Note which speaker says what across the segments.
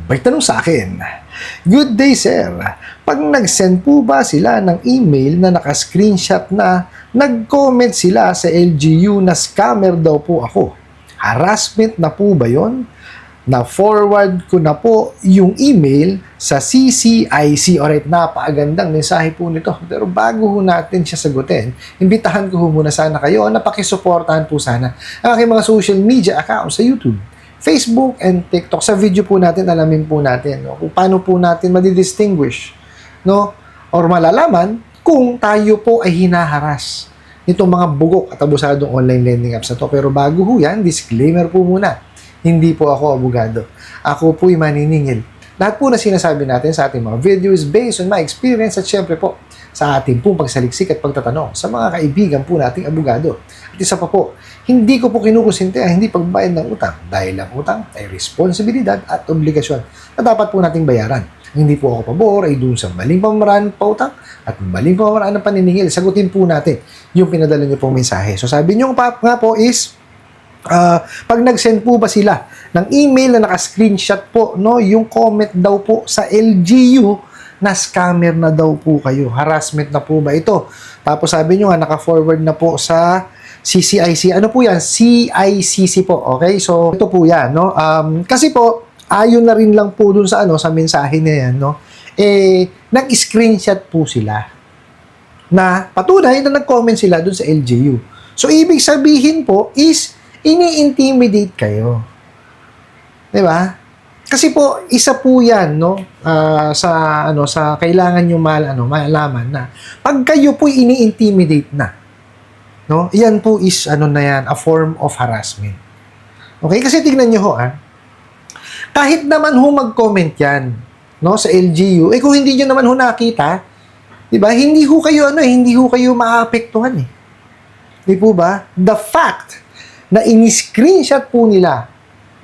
Speaker 1: May tanong sa akin, "Good day, sir. Pag nag-send po ba sila ng email na naka-screenshot na nag-comment sila sa LGU na scammer daw po ako? Harassment na po ba yon? Na-forward ko na po yung email sa CCIC." Alright, napakagandang mensahe po nito. Pero bago ho natin siya sagutin, imbitahan ko ho muna sana kayo na pakisuportahan po sana ang aking mga social media accounts sa YouTube, Facebook, and TikTok. Sa video po natin, alamin po natin kung paano po natin madidistinguish, or malalaman kung tayo po ay hinaharas nitong mga bugok at abusadong online lending apps na to. Pero bago ho yan, disclaimer po muna. Hindi po ako abogado. Ako po'y maniningil. Lahat po na sinasabi natin sa ating mga videos based on my experience at syempre po sa ating pong pagsaliksik at pagtatanong sa mga kaibigan po nating abogado. At isa pa po, hindi ko po kinukusinte ang hindi pagbayad ng utang dahil ang utang ay responsibilidad at obligasyon na dapat po nating bayaran. Hindi po ako pabor ay dun sa maling pamamaraan ng pautang at maling pamamaraan ng paniningil. Sagutin po natin yung pinadala niyo pong mensahe. So sabi niyo nga po is, pag nag-send po ba sila ng email na naka-screenshot po, yung comment daw po sa LGU na scammer na daw po kayo. Harassment na po ba ito? Tapos sabi nyo nga, naka-forward na po sa CCIC. Ano po yan? CICC po. Okay? So, ito po yan. Kasi po, ayon na rin lang po dun sa, sa mensahe na yan, nag-screenshot po sila na patunay na nag-comment sila dun sa LGU. So, ibig sabihin po is, ini-intimidate kayo. 'Di ba? Kasi po isa po 'yan sa kailangan niyo malaman na pag kayo po ini-intimidate na. Iyan po is na yan, a form of harassment. Okay? Kasi tingnan niyo ho kahit naman ho mag-comment 'yan sa LGU, kung hindi niyo naman ho nakita, 'di ba? Hindi ho kayo maapektuhan eh. 'Di po ba? The fact na ini-screenshot po nila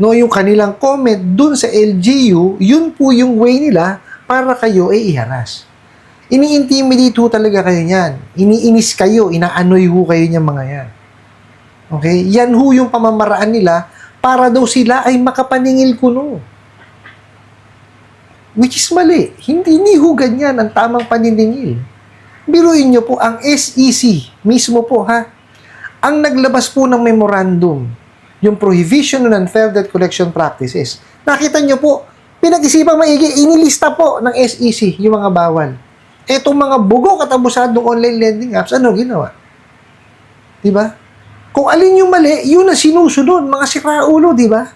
Speaker 1: yung kanilang comment dun sa LGU, yun po yung way nila para kayo ay iharas. Ini-intimidate ho talaga kayo niyan. Iniinis kayo, inaanoy ho kayo niyan mga yan. Okay? Yan ho yung pamamaraan nila para daw sila ay makapaningil kuno. Which is mali. Hindi ho ganyan ang tamang paniningil. Biruin nyo po, ang SEC mismo po ang naglabas po ng memorandum, yung Prohibition on Unfair Debt Collection Practices. Nakita nyo po, pinag-isipang maigi, inilista po ng SEC yung mga bawal. Etong mga bugok at abusadong online lending apps, ginawa? Diba? Kung alin yung mali, yun ang sinusunod, mga siraulo, diba?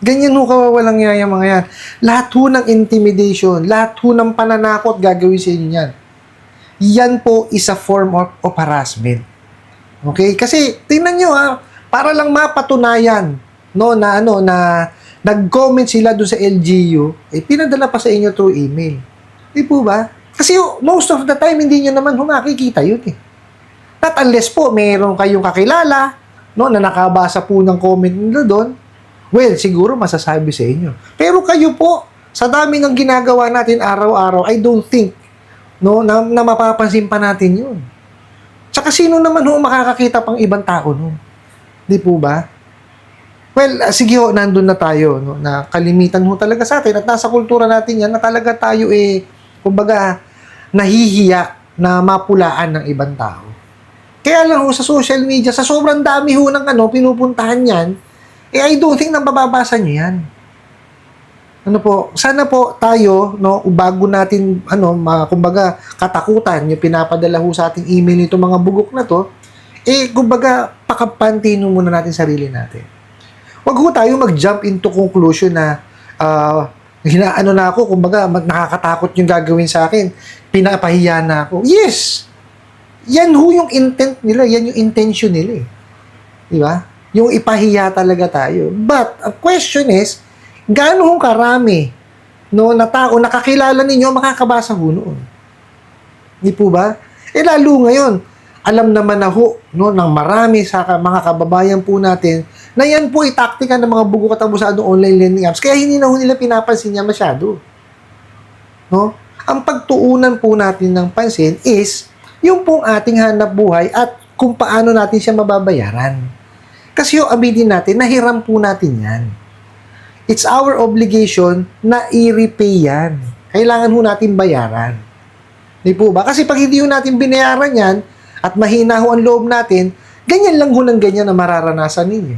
Speaker 1: Ganyan ho kawawalang yaya mga yan. Lahat ho ng intimidation, lahat ho ng pananakot gagawin sa inyo yan. Yan po is a form of harassment. Okay? Kasi, tingnan nyo para lang mapatunayan, na nag-comment sila doon sa LGU, pinadala pa sa inyo through email. Di po ba? Kasi most of the time, hindi nyo naman makikita yun eh. Not unless po, mayroon kayong kakilala, na nakabasa po ng comment nila doon, well, siguro masasabi sa inyo. Pero kayo po, sa dami ng ginagawa natin araw-araw, I don't think na mapapansin pa natin yun. Tsaka sino naman makakakita pang ibang tao nun? Di po ba? Well, sige nandun na tayo, na kalimitan talaga sa atin at nasa kultura natin yan na talaga tayo kumbaga, nahihiya na mapulaan ng ibang tao. Kaya lang sa social media, sa sobrang dami ng pinupuntahan yan, I don't think na mababasa nyo yan. Sana po tayo, bago natin, kumbaga, katakutan, yung pinapadala sa ating email nito mga bugok na to, kumbaga, pakapantino muna natin sarili natin. Wag tayo mag-jump into conclusion na, na ako, kumbaga, nakakatakot yung gagawin sa akin, pinapahiya na ako. Yes! Yan yung intent nila, yan yung intention nila. Di ba? Yung ipahiya talaga tayo. But, ang question is, gaano karami na tao nakakilala ninyo makakabasa noon? Di po ba? Lalo ngayon, alam naman ng marami sa mga kababayan po natin na yan po taktika ng mga bugok at abusadong online lending apps. Kaya hindi na nila pinapansin niya masyado. Ang pagtuunan po natin ng pansin is yung pong ating hanap buhay at kung paano natin siya mababayaran. Kasi aminin natin, nahiram po natin yan. It's our obligation na i-repay yan. Kailangan ho natin bayaran. Di po ba? Kasi pag hindi ho natin binayaran yan, at mahina ho ang loob natin, ganyan lang ho ng ganyan na mararanasan ninyo.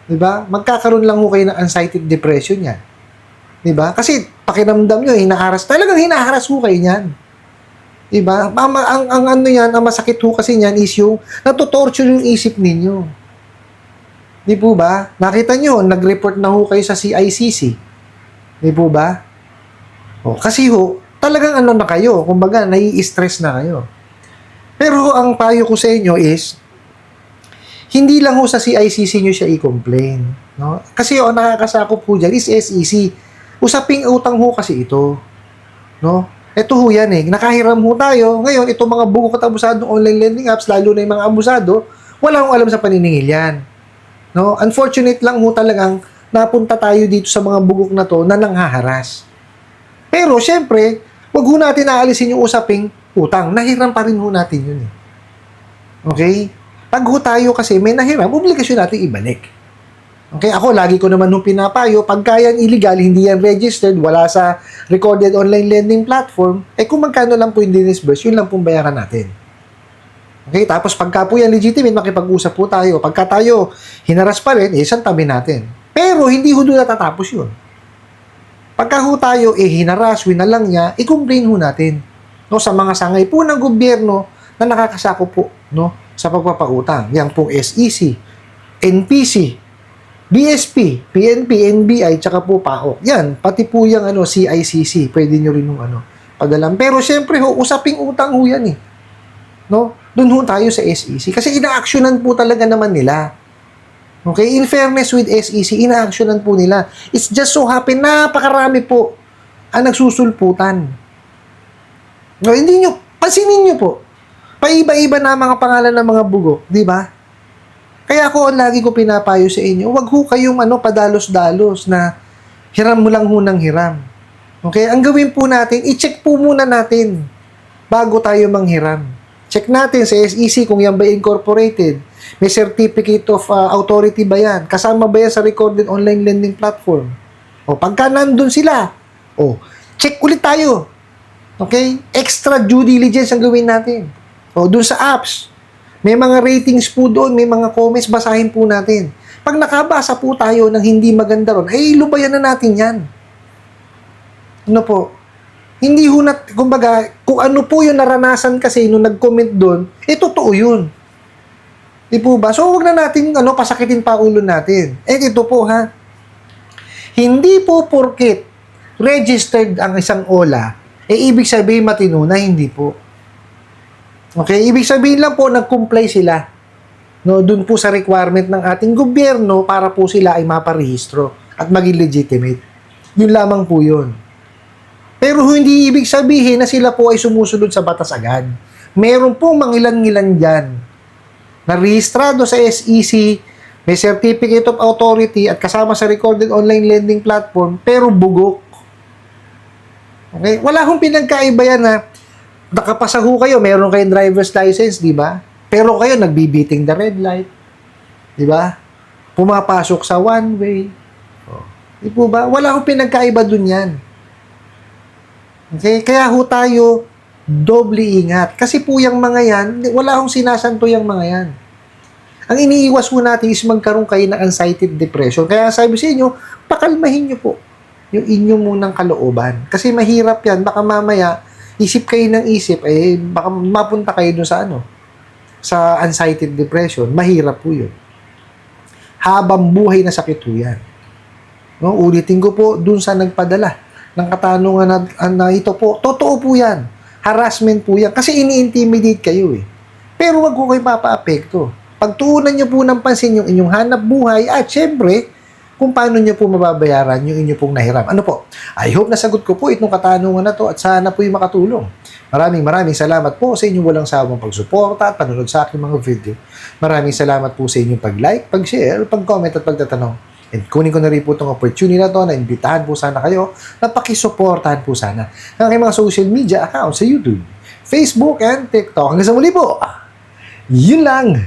Speaker 1: Di ba? Magkakaroon lang ho kayo ng anxiety depression yan. Di ba? Kasi pakiramdam nyo, hinaharas. Talagang hinaharas ho kayo yan. Di ba? Ang ano yan, ang masakit ho kasi yan is yung natutorture yung isip ninyo. Di po ba? Nakita nyo, nag-report na ho kayo sa CICC. Di po ba? O, kasi ho, talagang ano na kayo, kumbaga, nai-stress na kayo. Pero ang payo ko sa inyo is, hindi lang ho sa CICC nyo siya i-complain. No? Kasi ho, nakakasakop po dyan is SEC. Usaping utang ho kasi ito. No? Ito ho yan eh. Nakahiram ho tayo. Ngayon, itong mga bugok at abusadong online lending apps, lalo na yung mga abusado, wala akong alam sa paniningil yan. No? Unfortunate lang ho talagang napunta tayo dito sa mga bugok na to na nanghaharas. Pero, syempre, wag ho natin aalisin yung usaping utang. Nahiram pa rin ho natin yun eh. Okay? Pag ho tayo kasi may nahiram, obligasyon natin ibalik. Okay? Ako, lagi ko naman nung pinapayo, pagka yan illegal, hindi yan registered, wala sa recorded online lending platform, kung magkano lang po yung dinisburse, yun lang pong bayaran natin. Okay? Tapos pagka po yan legitimate, makipag-usap po tayo. Pagka tayo hinaras pa rin, isang tabi natin. Pero hindi ho doon natatapos yun. Pagka ho tayo hinaras, winalang niya, i-complain ho natin. No, sa mga sangay po ng gobyerno na nakakasako po no, sa pagpapautang. Yang pong SEC, NPC, BSP, PNP, NBI, tsaka po PAOK. Yan, pati po yung CICC, pwede nyo rin padalam. Pero syempre ho, usaping utang ho yan eh. No? Doon ho tayo sa SEC. Kasi ina-actionan po talaga naman nila. Okay? In fairness with SEC, ina-actionan po nila. It's just so happen, napakarami po ang nagsusulputan. No, hindi nyo, pansinin nyo po. Paiba-iba na mga pangalan ng mga bugok, di ba? Kaya ako, lagi ko pinapayo sa inyo, wag ho kayong padalos-dalos na hiram mo lang ho ng hiram. Okay? Ang gawin po natin, i-check po muna natin bago tayo manghiram. Check natin sa SEC kung yan ba incorporated. May certificate of authority ba yan? Kasama ba yan sa recorded online lending platform? O, pagka nandun sila, check ulit tayo. Okay? Extra due diligence ang gawin natin. O, dun sa apps, may mga ratings po doon, may mga comments, basahin po natin. Pag nakabasa po tayo ng hindi maganda ron, lubayan na natin yan. Ano po? Hindi ho kumbaga, kung ano po yung naranasan kasi nung nag-comment doon, totoo yun. Di po ba? So, huwag na natin, pasakitin pa ulo natin. Ito po ha, hindi po porket registered ang isang OLA, ibig sabihin matino na hindi po. Okay? Ibig sabihin lang po, nag-comply sila. No, dun po sa requirement ng ating gobyerno para po sila ay maparehistro at maging legitimate. Yun lamang po yun. Pero hindi ibig sabihin na sila po ay sumusunod sa batas agad. Meron po mangilan-ngilan dyan na rehistrado sa SEC, may certificate of authority at kasama sa recorded online lending platform, pero bugok. Okay? Wala akong pinagkaiba yan na nakapasa ho kayo, meron kayong driver's license, di ba? Pero kayo nagbibiting the red light. Di ba? Pumapasok sa one way. Di po ba? Wala akong pinagkaiba dun yan. Okay? Kaya ho tayo doble ingat. Kasi po yung mga yan, wala akong sinasanto yung mga yan. Ang iniiwas ho natin is magkaroon kayo ng anxiety depression. Kaya sabi sa inyo, pakalmahin nyo po yung inyo munang kalooban. Kasi mahirap yan. Baka mamaya, isip kayo ng isip, baka mapunta kayo dun sa sa anxiety depression. Mahirap po yun. Habang buhay na sakit po yan. No? Ulitin ko po dun sa nagpadala ng katanungan na ito po. Totoo po yan. Harassment po yan. Kasi ini-intimidate kayo eh. Pero wag ko kayo mapa-apekto. Pagtuunan nyo po ng pansin yung inyong hanap buhay at syempre, kung paano nyo po mababayaran yung inyo pong nahiram. Ano po? I hope nasagot ko po itong katanungan na to at sana po yung makatulong. Maraming salamat po sa inyong walang sawang pagsuporta at panonood sa aking mga video. Maraming salamat po sa inyong pag-like, pag-share, pag-comment at pagtatanong. And kunin ko na rin po itong opportunity na to na imbitahan po sana kayo na pakisuportahan po sana ang aking mga social media accounts sa YouTube, Facebook, and TikTok. Hanggang sa muli po, yun lang!